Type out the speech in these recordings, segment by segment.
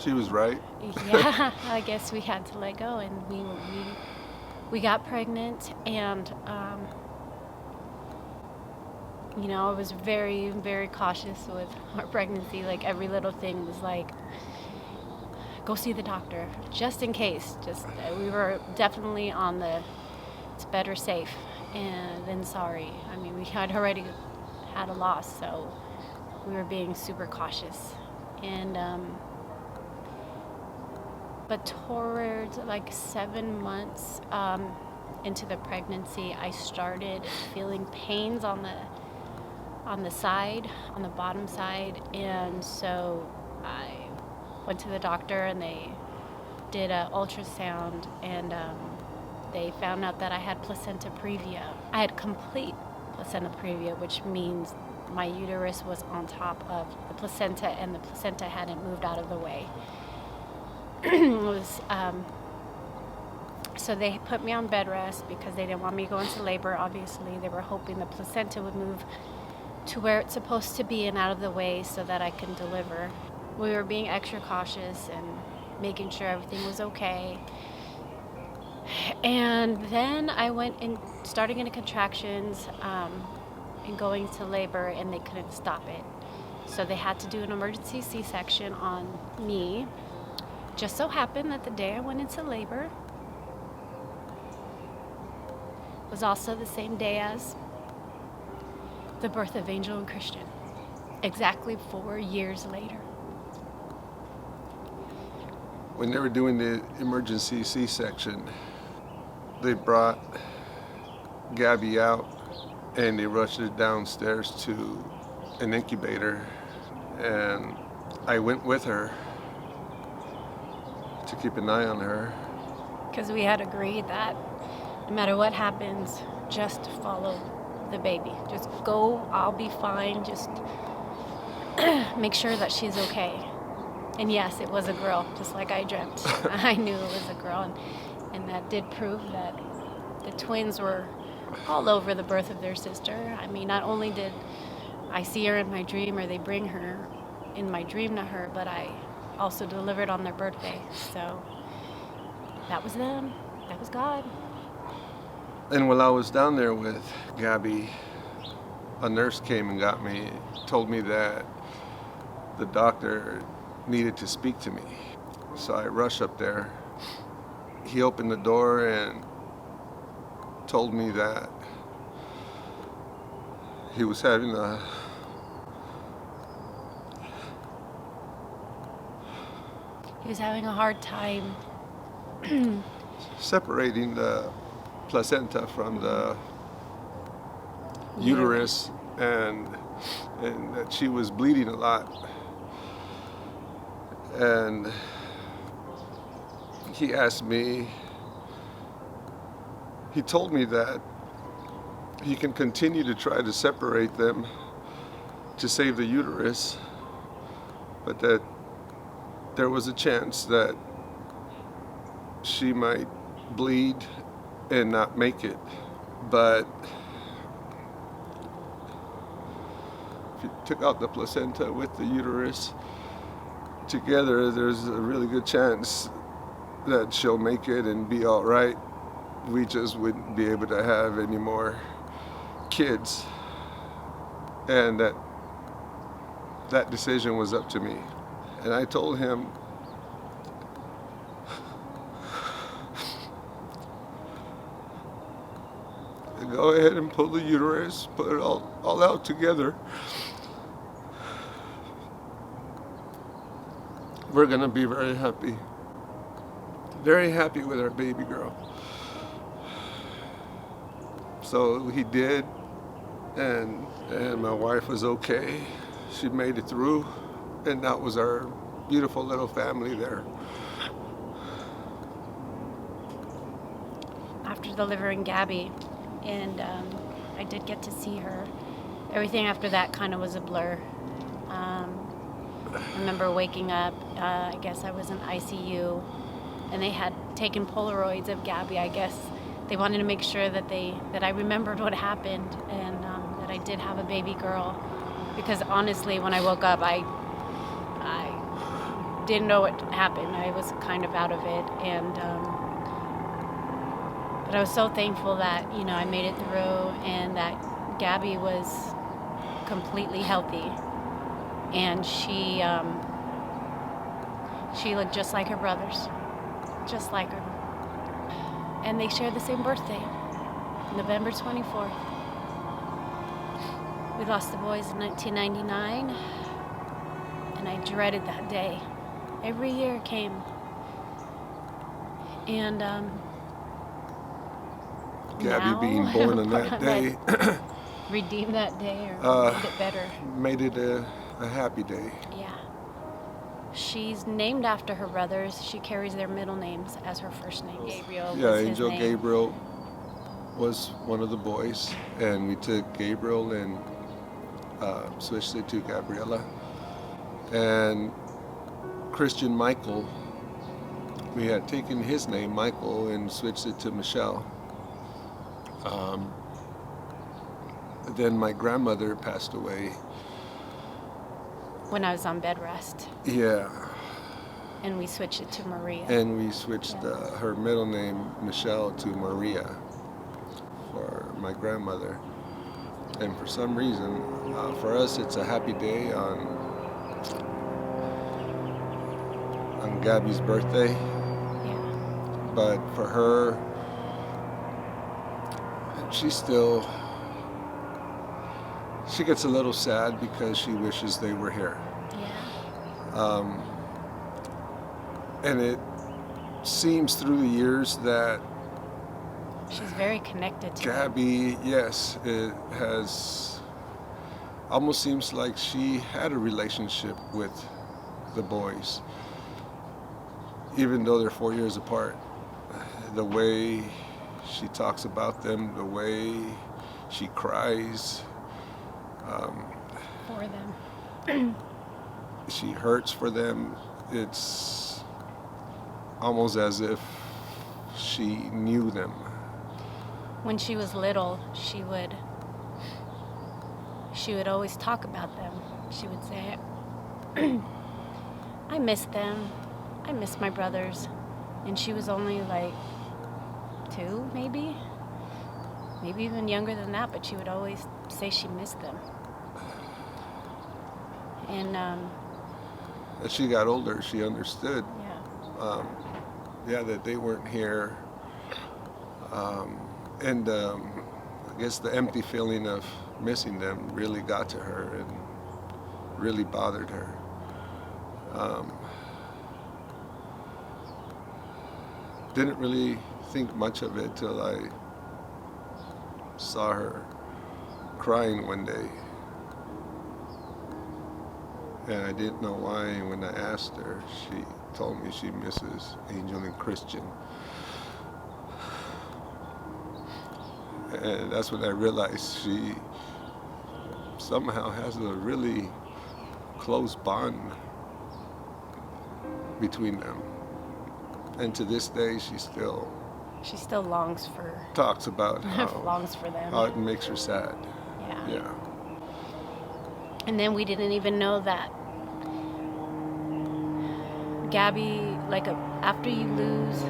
She was right. Yeah, I guess we had to let go, and we got pregnant, and I was very, very cautious with our pregnancy. Like every little thing was like, go see the doctor, just in case. Just we were definitely on the it's better safe and than sorry. I mean, we had already had a loss, so we were being super cautious. And but towards like 7 months into the pregnancy, I started feeling pains on the side, on the bottom side, and so I went to the doctor, and they did an ultrasound, and they found out that I had placenta previa. I had complete placenta previa, which means my uterus was on top of the placenta, and the placenta hadn't moved out of the way. It was so they put me on bed rest because they didn't want me to go into labor. Obviously, they were hoping the placenta would move to where it's supposed to be and out of the way so that I can deliver. We were being extra cautious and making sure everything was okay. And then I went and started getting contractions and going to labor, and they couldn't stop it. So they had to do an emergency C-section on me. Just so happened that the day I went into labor was also the same day as the birth of Angel and Christian, exactly 4 years later. When they were doing the emergency C-section, they brought Gabby out and they rushed her downstairs to an incubator, and I went with her to keep an eye on her. Because we had agreed that no matter what happens, just follow the baby. Just go, I'll be fine. Just make sure that she's okay. And yes, it was a girl, just like I dreamt. I knew it was a girl, and that did prove that the twins were all over the birth of their sister. I mean, not only did I see her in my dream, or they bring her in my dream to her, but I also delivered on their birthday. So that was them. That was God. And while I was down there with Gabby, a nurse came and got me, told me that the doctor needed to speak to me. So I rushed up there. He opened the door and told me that he was having a hard time separating the placenta from the uterus, and that she was bleeding a lot. And he told me that he can continue to try to separate them to save the uterus, but that there was a chance that she might bleed and not make it. But if you took out the placenta with the uterus together, there's a really good chance that she'll make it and be all right. We just wouldn't be able to have any more kids, and that decision was up to me. And I told him, go ahead and pull the uterus, put it all out together. We're gonna be very happy with our baby girl. So he did, and my wife was okay. She made it through, and that was our beautiful little family there. After delivering Gabby, and I did get to see her. Everything after that kind of was a blur. I remember waking up, I guess I was in ICU, and they had taken Polaroids of Gabby. I guess they wanted to make sure that I remembered what happened, and that I did have a baby girl. Because honestly, when I woke up, I didn't know what happened. I was kind of out of it, and but I was so thankful that I made it through, and that Gabby was completely healthy, and she looked just like her brothers, just like her, and they shared the same birthday, November 24th. We lost the boys in 1999, and I dreaded that day. Every year it came, and Gabby now, being born on that day redeemed that day, or made it better. made it a happy day. Yeah. She's named after her brothers. She carries their middle names as her first name. Gabriel Yeah, was his Angel name. Gabriel was one of the boys, and we took Gabriel and switched it to Gabriella. And Christian Michael, we had taken his name, Michael, and switched it to Michelle. Then my grandmother passed away. When I was on bed rest, Yeah, and we switched it to Maria. and we switched her middle name, Michelle, to Maria for my grandmother. And for some reason, for us, it's a happy day on Gabby's birthday. Yeah. But for her, she gets a little sad because she wishes they were here. Yeah. And it seems through the years that She's very connected to Gabby, yes, it has almost seems like she had a relationship with the boys, even though they're 4 years apart. The way she talks about them, the way she cries, for them. she hurts for them. It's almost as if she knew them. When she was little, she would always talk about them. She would say, I miss them. I miss my brothers. And she was only like 2, maybe even younger than that, but she would always say she missed them. And As she got older, she understood, yeah, that they weren't here. And I guess the empty feeling of missing them really got to her and really bothered her. Didn't really think much of it till I saw her crying one day. And I didn't know why, and when I asked her, she told me she misses Angel and Christian. And that's when I realized she somehow has a really close bond between them. And to this day, she still longs for talks about longs for them. how it makes her sad. Yeah. And then we didn't even know that Gabby, after you lose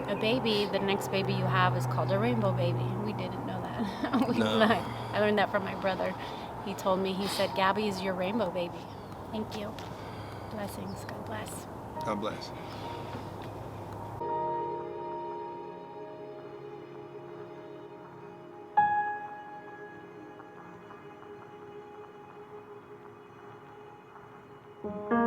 a baby, the next baby you have is called a rainbow baby. We didn't know that. No. I learned that from my brother. He told me, he said, Gabby is your rainbow baby. Thank you. Blessings. God bless. God bless. Thank you.